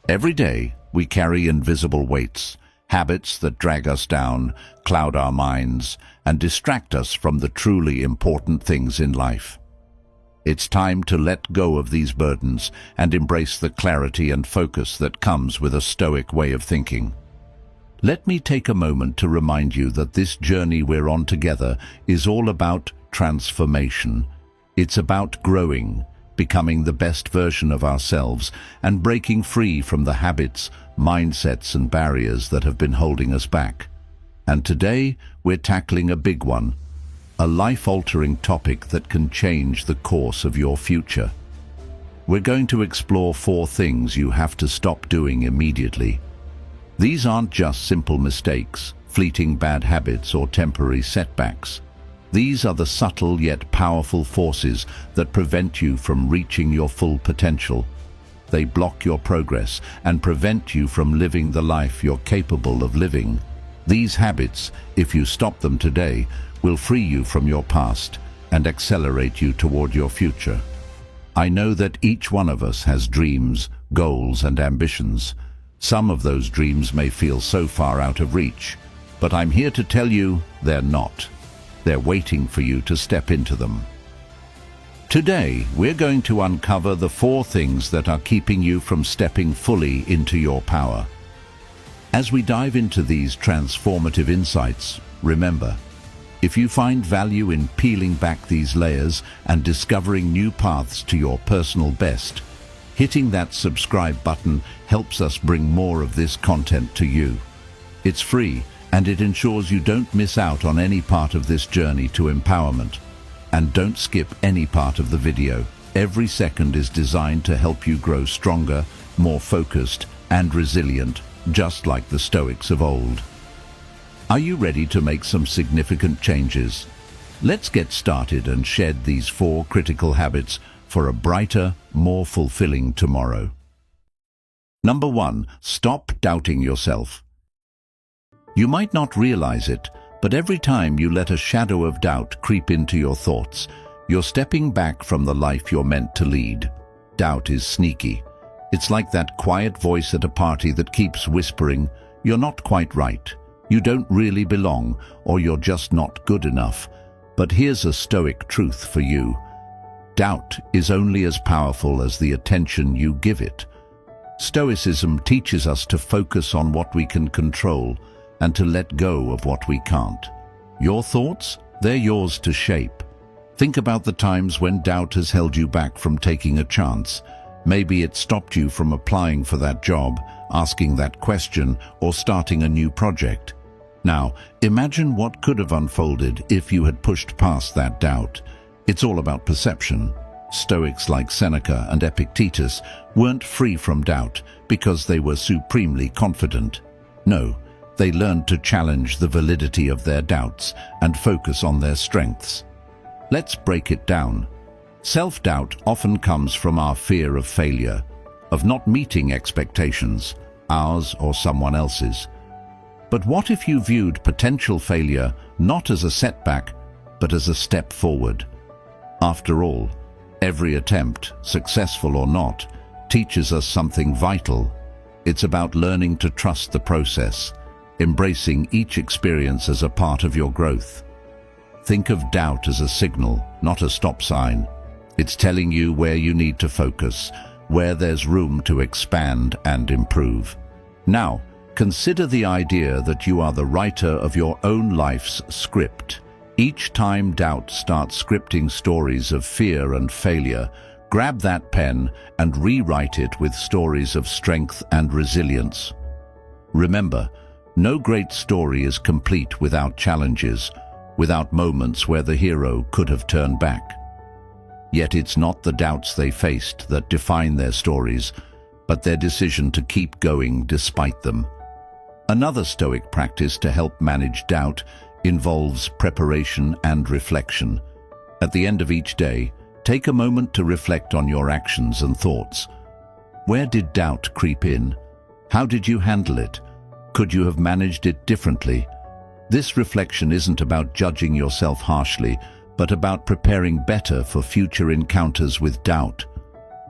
Every day, we carry invisible weights, habits that drag us down, cloud our minds, and distract us from the truly important things in life. It's time to let go of these burdens and embrace the clarity and focus that comes with a Stoic way of thinking. Let me take a moment to remind you that this journey we're on together is all about transformation. It's about growing, becoming the best version of ourselves, and breaking free from the habits, mindsets, and barriers that have been holding us back. And today, we're tackling a big one, a life-altering topic that can change the course of your future. We're going to explore 4 things you have to stop doing immediately. These aren't just simple mistakes, fleeting bad habits, or temporary setbacks. These are the subtle yet powerful forces that prevent you from reaching your full potential. They block your progress and prevent you from living the life you're capable of living. These habits, if you stop them today, will free you from your past and accelerate you toward your future. I know that each one of us has dreams, goals, and ambitions. Some of those dreams may feel so far out of reach, but I'm here to tell you they're not. They're waiting for you to step into them. Today, we're going to uncover the 4 things that are keeping you from stepping fully into your power. As we dive into these transformative insights, remember, if you find value in peeling back these layers and discovering new paths to your personal best, hitting that subscribe button helps us bring more of this content to you. It's free, and it ensures you don't miss out on any part of this journey to empowerment. And don't skip any part of the video. Every second is designed to help you grow stronger, more focused, and resilient, just like the Stoics of old. Are you ready to make some significant changes? Let's get started and shed these 4 critical habits for a brighter, more fulfilling tomorrow. Number 1, stop doubting yourself. You might not realize it, but every time you let a shadow of doubt creep into your thoughts, you're stepping back from the life you're meant to lead. Doubt is sneaky. It's like that quiet voice at a party that keeps whispering, "You're not quite right. You don't really belong, or you're just not good enough." But here's a Stoic truth for you. Doubt is only as powerful as the attention you give it. Stoicism teaches us to focus on what we can control and to let go of what we can't. Your thoughts? They're yours to shape. Think about the times when doubt has held you back from taking a chance. Maybe it stopped you from applying for that job, asking that question, or starting a new project. Now, imagine what could have unfolded if you had pushed past that doubt. It's all about perception. Stoics like Seneca and Epictetus weren't free from doubt because they were supremely confident. No, they learned to challenge the validity of their doubts and focus on their strengths. Let's break it down. Self-doubt often comes from our fear of failure, of not meeting expectations, ours or someone else's. But what if you viewed potential failure not as a setback, but as a step forward? After all, every attempt, successful or not, teaches us something vital. It's about learning to trust the process, embracing each experience as a part of your growth. Think of doubt as a signal, not a stop sign. It's telling you where you need to focus, where there's room to expand and improve. Now, consider the idea that you are the writer of your own life's script. Each time doubt starts scripting stories of fear and failure, grab that pen and rewrite it with stories of strength and resilience. Remember, no great story is complete without challenges, without moments where the hero could have turned back. Yet it's not the doubts they faced that define their stories, but their decision to keep going despite them. Another Stoic practice to help manage doubt involves preparation and reflection. At the end of each day, take a moment to reflect on your actions and thoughts. Where did doubt creep in? How did you handle it? Could you have managed it differently? This reflection isn't about judging yourself harshly, but about preparing better for future encounters with doubt.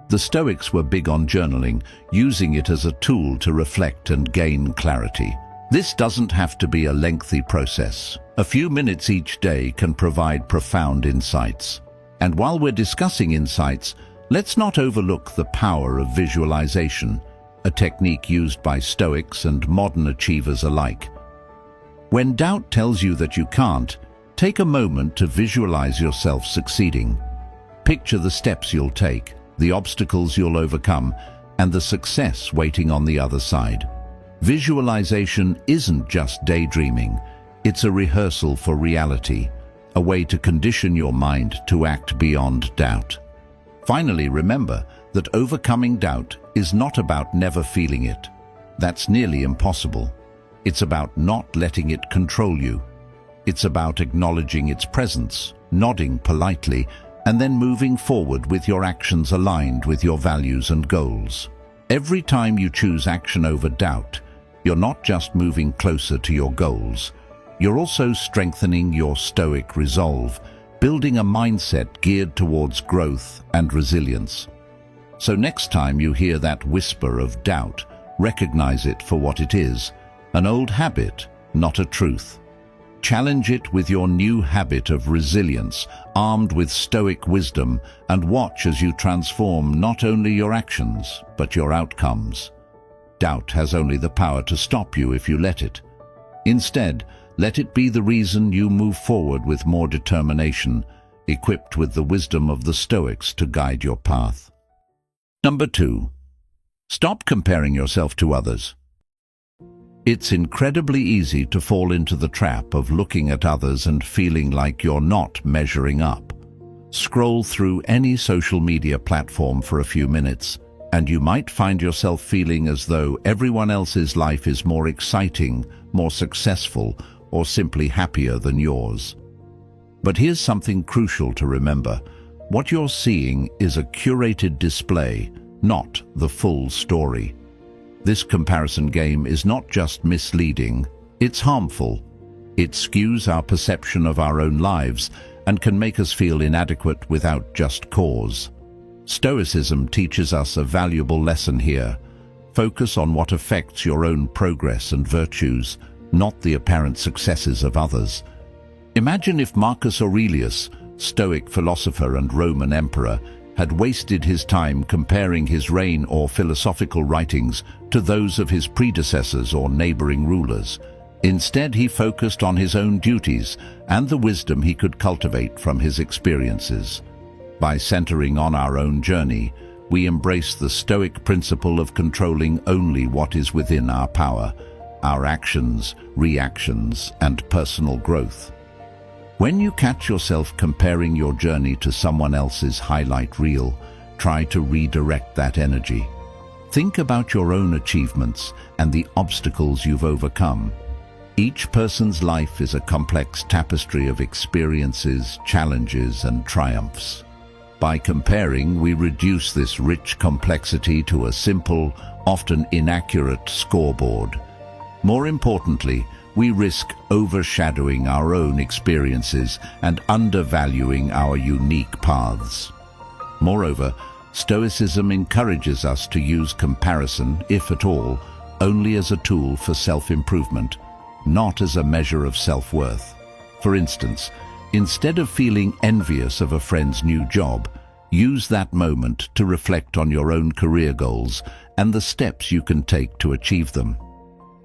The Stoics were big on journaling, using it as a tool to reflect and gain clarity. This doesn't have to be a lengthy process. A few minutes each day can provide profound insights. And while we're discussing insights, let's not overlook the power of visualization, a technique used by Stoics and modern achievers alike. When doubt tells you that you can't, take a moment to visualize yourself succeeding. Picture the steps you'll take, the obstacles you'll overcome, and the success waiting on the other side. Visualization isn't just daydreaming, it's a rehearsal for reality, a way to condition your mind to act beyond doubt. Finally, remember that overcoming doubt is not about never feeling it. That's nearly impossible. It's about not letting it control you. It's about acknowledging its presence, nodding politely, and then moving forward with your actions aligned with your values and goals. Every time you choose action over doubt, you're not just moving closer to your goals, you're also strengthening your Stoic resolve, building a mindset geared towards growth and resilience. So next time you hear that whisper of doubt, recognize it for what it is, an old habit, not a truth. Challenge it with your new habit of resilience, armed with Stoic wisdom, and watch as you transform not only your actions, but your outcomes. Doubt has only the power to stop you if you let it. Instead, let it be the reason you move forward with more determination, equipped with the wisdom of the Stoics to guide your path. Number 2. Stop comparing yourself to others. It's incredibly easy to fall into the trap of looking at others and feeling like you're not measuring up. Scroll through any social media platform for a few minutes, and you might find yourself feeling as though everyone else's life is more exciting, more successful, or simply happier than yours. But here's something crucial to remember. What you're seeing is a curated display, not the full story. This comparison game is not just misleading, it's harmful. It skews our perception of our own lives and can make us feel inadequate without just cause. Stoicism teaches us a valuable lesson here. Focus on what affects your own progress and virtues, not the apparent successes of others. Imagine if Marcus Aurelius, Stoic philosopher and Roman emperor, had wasted his time comparing his reign or philosophical writings to those of his predecessors or neighboring rulers. Instead, he focused on his own duties and the wisdom he could cultivate from his experiences. By centering on our own journey, we embrace the Stoic principle of controlling only what is within our power, our actions, reactions, and personal growth. When you catch yourself comparing your journey to someone else's highlight reel, try to redirect that energy. Think about your own achievements and the obstacles you've overcome. Each person's life is a complex tapestry of experiences, challenges, and triumphs. By comparing, we reduce this rich complexity to a simple, often inaccurate scoreboard. More importantly, we risk overshadowing our own experiences and undervaluing our unique paths. Moreover, Stoicism encourages us to use comparison, if at all, only as a tool for self-improvement, not as a measure of self-worth. For instance, instead of feeling envious of a friend's new job, use that moment to reflect on your own career goals and the steps you can take to achieve them.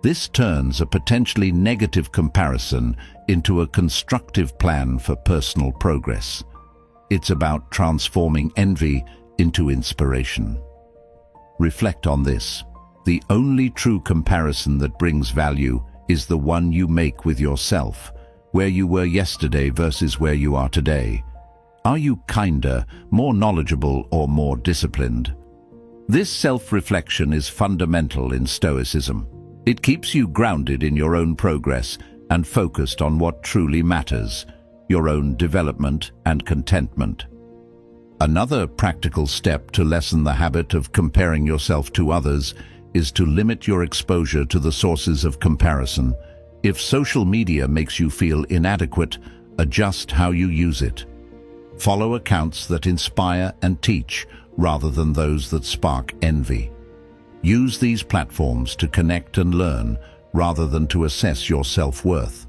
This turns a potentially negative comparison into a constructive plan for personal progress. It's about transforming envy into inspiration. Reflect on this. The only true comparison that brings value is the one you make with yourself, where you were yesterday versus where you are today. Are you kinder, more knowledgeable, or more disciplined? This self-reflection is fundamental in Stoicism. It keeps you grounded in your own progress and focused on what truly matters, your own development and contentment. Another practical step to lessen the habit of comparing yourself to others is to limit your exposure to the sources of comparison. If social media makes you feel inadequate, adjust how you use it. Follow accounts that inspire and teach, rather than those that spark envy. Use these platforms to connect and learn rather than to assess your self-worth.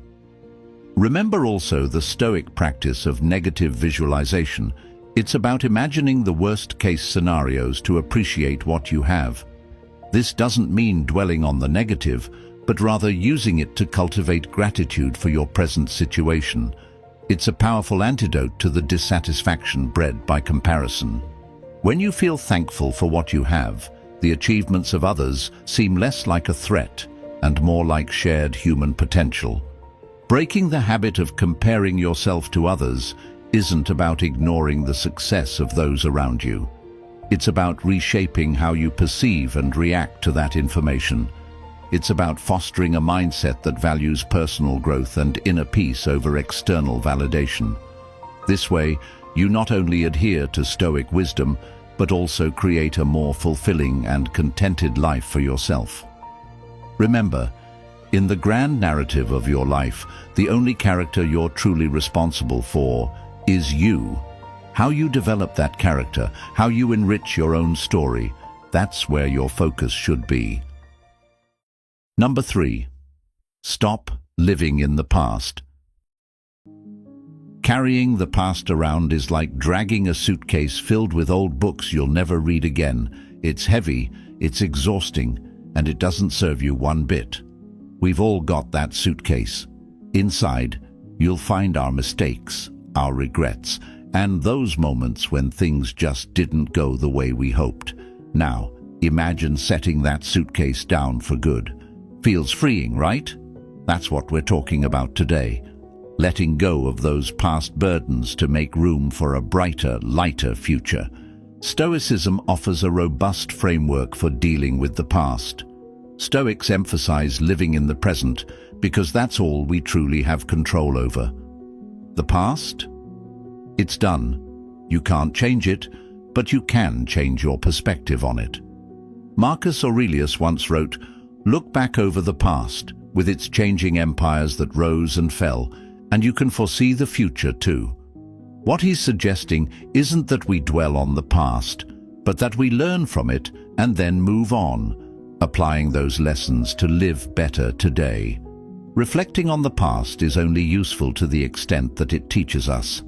Remember also the Stoic practice of negative visualization. It's about imagining the worst-case scenarios to appreciate what you have. This doesn't mean dwelling on the negative, but rather using it to cultivate gratitude for your present situation. It's a powerful antidote to the dissatisfaction bred by comparison. When you feel thankful for what you have, the achievements of others seem less like a threat and more like shared human potential. Breaking the habit of comparing yourself to others isn't about ignoring the success of those around you. It's about reshaping how you perceive and react to that information. It's about fostering a mindset that values personal growth and inner peace over external validation. This way, you not only adhere to Stoic wisdom, but also create a more fulfilling and contented life for yourself. Remember, in the grand narrative of your life, the only character you're truly responsible for is you. How you develop that character, how you enrich your own story, that's where your focus should be. Number 3. Stop living in the past. Carrying the past around is like dragging a suitcase filled with old books you'll never read again. It's heavy, it's exhausting, and it doesn't serve you one bit. We've all got that suitcase. Inside, you'll find our mistakes, our regrets, and those moments when things just didn't go the way we hoped. Now, imagine setting that suitcase down for good. Feels freeing, right? That's what we're talking about today. Letting go of those past burdens to make room for a brighter, lighter future. Stoicism offers a robust framework for dealing with the past. Stoics emphasize living in the present because that's all we truly have control over. The past? It's done. You can't change it, but you can change your perspective on it. Marcus Aurelius once wrote, "Look back over the past, with its changing empires that rose and fell, and you can foresee the future too." What he's suggesting isn't that we dwell on the past, but that we learn from it and then move on, applying those lessons to live better today. Reflecting on the past is only useful to the extent that it teaches us.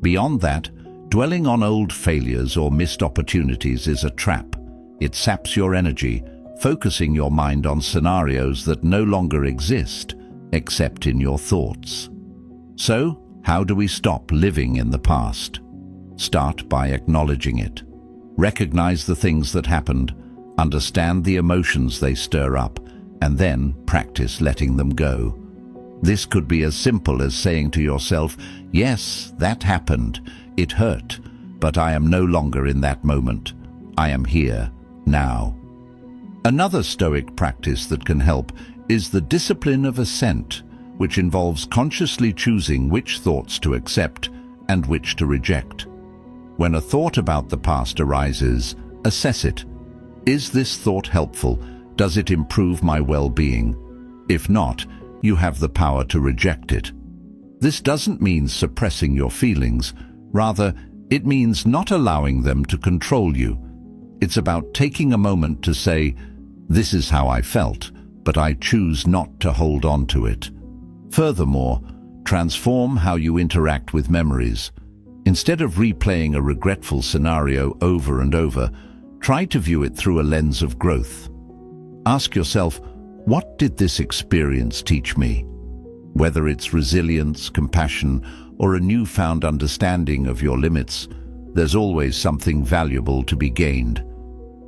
Beyond that, dwelling on old failures or missed opportunities is a trap. It saps your energy, focusing your mind on scenarios that no longer exist, except in your thoughts. So, how do we stop living in the past? Start by acknowledging it. Recognize the things that happened, understand the emotions they stir up, and then practice letting them go. This could be as simple as saying to yourself, "Yes, that happened. It hurt, but I am no longer in that moment. I am here, now." Another Stoic practice that can help is the discipline of assent, which involves consciously choosing which thoughts to accept and which to reject. When a thought about the past arises, assess it. Is this thought helpful? Does it improve my well-being? If not, you have the power to reject it. This doesn't mean suppressing your feelings. Rather, it means not allowing them to control you. It's about taking a moment to say, "This is how I felt, but I choose not to hold on to it." Furthermore, transform how you interact with memories. Instead of replaying a regretful scenario over and over, try to view it through a lens of growth. Ask yourself, what did this experience teach me? Whether it's resilience, compassion, or a newfound understanding of your limits, there's always something valuable to be gained.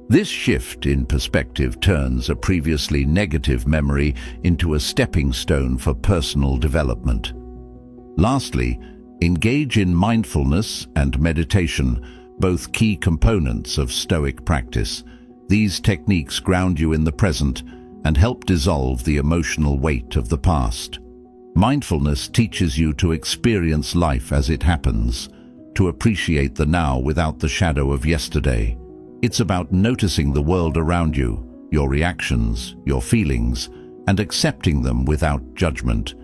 This shift in perspective turns a previously negative memory into a stepping stone for personal development. Lastly, engage in mindfulness and meditation, both key components of Stoic practice. These techniques ground you in the present and help dissolve the emotional weight of the past. Mindfulness teaches you to experience life as it happens, to appreciate the now without the shadow of yesterday. It's about noticing the world around you, your reactions, your feelings, and accepting them without judgment.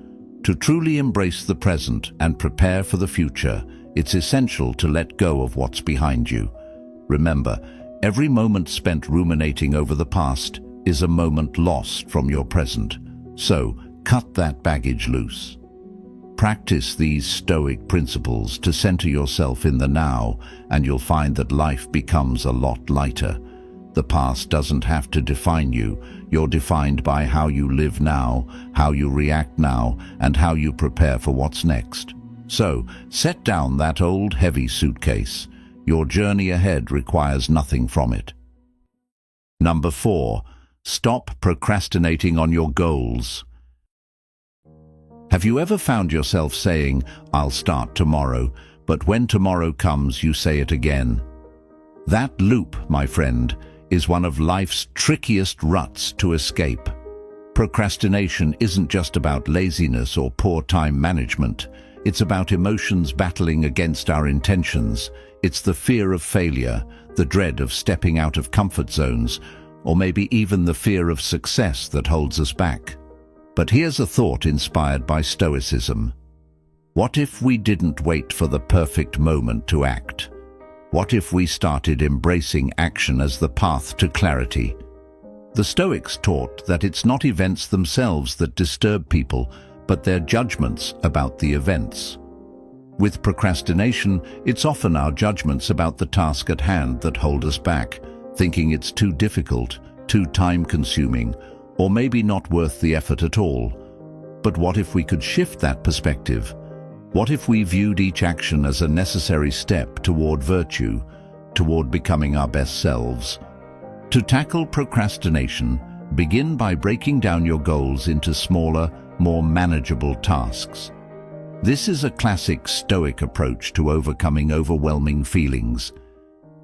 To truly embrace the present and prepare for the future, it's essential to let go of what's behind you. Remember, every moment spent ruminating over the past is a moment lost from your present. So, cut that baggage loose. Practice these Stoic principles to center yourself in the now, and you'll find that life becomes a lot lighter. The past doesn't have to define you. You're defined by how you live now, how you react now, and how you prepare for what's next. So, set down that old heavy suitcase. Your journey ahead requires nothing from it. Number 4. Stop procrastinating on your goals. Have you ever found yourself saying, "I'll start tomorrow," but when tomorrow comes, you say it again? That loop, my friend, is one of life's trickiest ruts to escape. Procrastination isn't just about laziness or poor time management. It's about emotions battling against our intentions. It's the fear of failure, the dread of stepping out of comfort zones, or maybe even the fear of success that holds us back. But here's a thought inspired by Stoicism. What if we didn't wait for the perfect moment to act? What if we started embracing action as the path to clarity? The Stoics taught that it's not events themselves that disturb people, but their judgments about the events. With procrastination, it's often our judgments about the task at hand that hold us back, thinking it's too difficult, too time-consuming, or maybe not worth the effort at all. But what if we could shift that perspective? What if we viewed each action as a necessary step toward virtue, toward becoming our best selves? To tackle procrastination, begin by breaking down your goals into smaller, more manageable tasks. This is a classic Stoic approach to overcoming overwhelming feelings.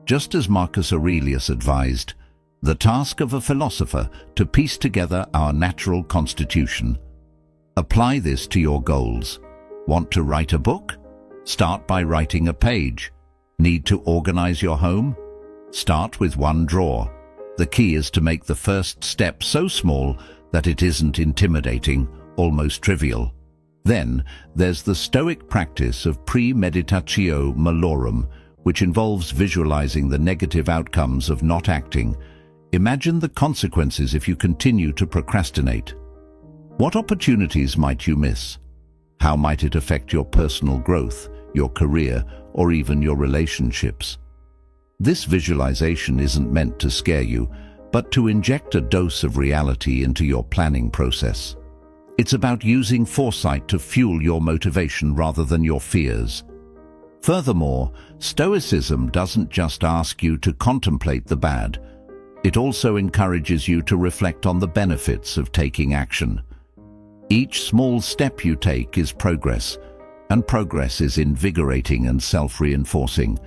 Just as Marcus Aurelius advised, the task of a philosopher to piece together our natural constitution. Apply this to your goals. Want to write a book? Start by writing a page. Need to organize your home? Start with one drawer. The key is to make the first step so small that it isn't intimidating, almost trivial. Then, there's the Stoic practice of premeditatio malorum, which involves visualizing the negative outcomes of not acting. Imagine the consequences if you continue to procrastinate. What opportunities might you miss? How might it affect your personal growth, your career, or even your relationships? This visualization isn't meant to scare you, but to inject a dose of reality into your planning process. It's about using foresight to fuel your motivation rather than your fears. Furthermore, Stoicism doesn't just ask you to contemplate the bad. It also encourages you to reflect on the benefits of taking action. Each small step you take is progress, and progress is invigorating and self-reinforcing.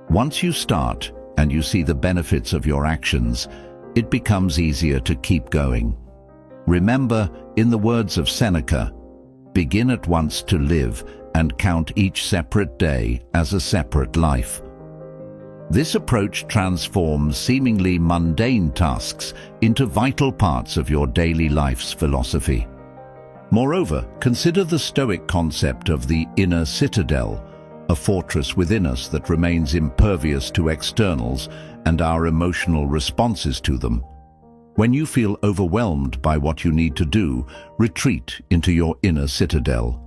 Once you start and you see the benefits of your actions, it becomes easier to keep going. Remember, in the words of Seneca, begin at once to live and count each separate day as a separate life. This approach transforms seemingly mundane tasks into vital parts of your daily life's philosophy. Moreover, consider the Stoic concept of the inner citadel, a fortress within us that remains impervious to externals and our emotional responses to them. When you feel overwhelmed by what you need to do, retreat into your inner citadel.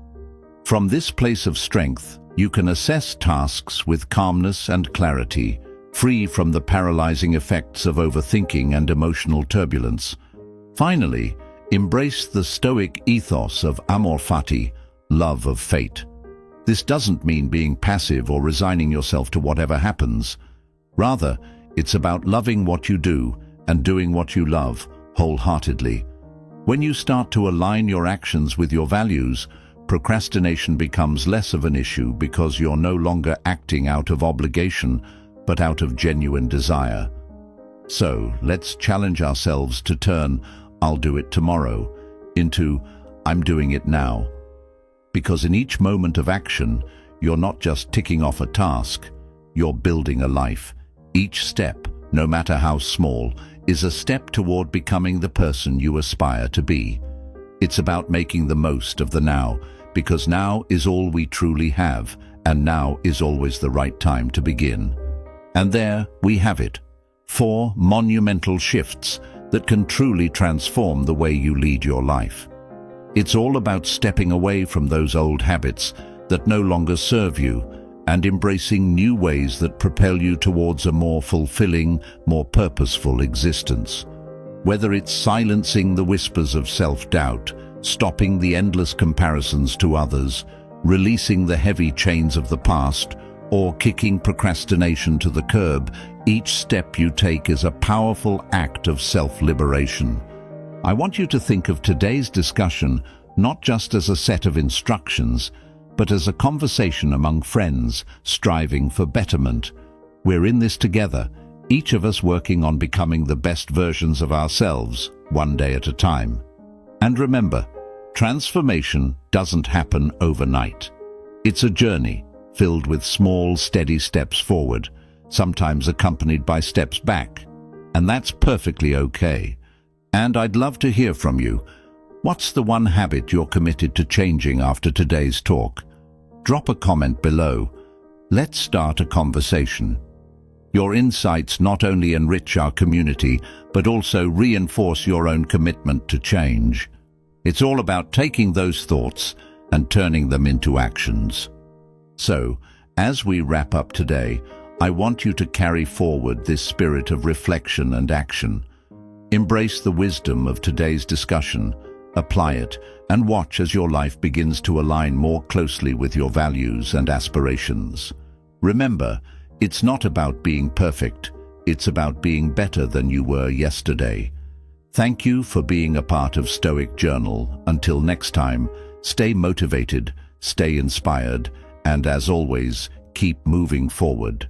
From this place of strength, you can assess tasks with calmness and clarity, free from the paralyzing effects of overthinking and emotional turbulence. Finally, embrace the Stoic ethos of amor fati, love of fate. This doesn't mean being passive or resigning yourself to whatever happens. Rather, it's about loving what you do and doing what you love wholeheartedly. When you start to align your actions with your values, procrastination becomes less of an issue because you're no longer acting out of obligation, but out of genuine desire. So, let's challenge ourselves to turn "I'll do it tomorrow" into "I'm doing it now." Because in each moment of action, you're not just ticking off a task, you're building a life. Each step, no matter how small, is a step toward becoming the person you aspire to be. It's about making the most of the now, because now is all we truly have, and now is always the right time to begin. And there we have it, 4 monumental shifts that can truly transform the way you lead your life. It's all about stepping away from those old habits that no longer serve you and embracing new ways that propel you towards a more fulfilling, more purposeful existence. Whether it's silencing the whispers of self-doubt, stopping the endless comparisons to others, releasing the heavy chains of the past, or kicking procrastination to the curb, each step you take is a powerful act of self-liberation. I want you to think of today's discussion not just as a set of instructions, but as a conversation among friends striving for betterment. We're in this together, each of us working on becoming the best versions of ourselves, one day at a time. And remember, transformation doesn't happen overnight. It's a journey filled with small, steady steps forward, sometimes accompanied by steps back. And that's perfectly okay. And I'd love to hear from you. What's the one habit you're committed to changing after today's talk? Drop a comment below. Let's start a conversation. Your insights not only enrich our community, but also reinforce your own commitment to change. It's all about taking those thoughts and turning them into actions. So, as we wrap up today, I want you to carry forward this spirit of reflection and action. Embrace the wisdom of today's discussion, apply it, and watch as your life begins to align more closely with your values and aspirations. Remember, it's not about being perfect, it's about being better than you were yesterday. Thank you for being a part of Stoic Journal. Until next time, stay motivated, stay inspired, and as always, keep moving forward.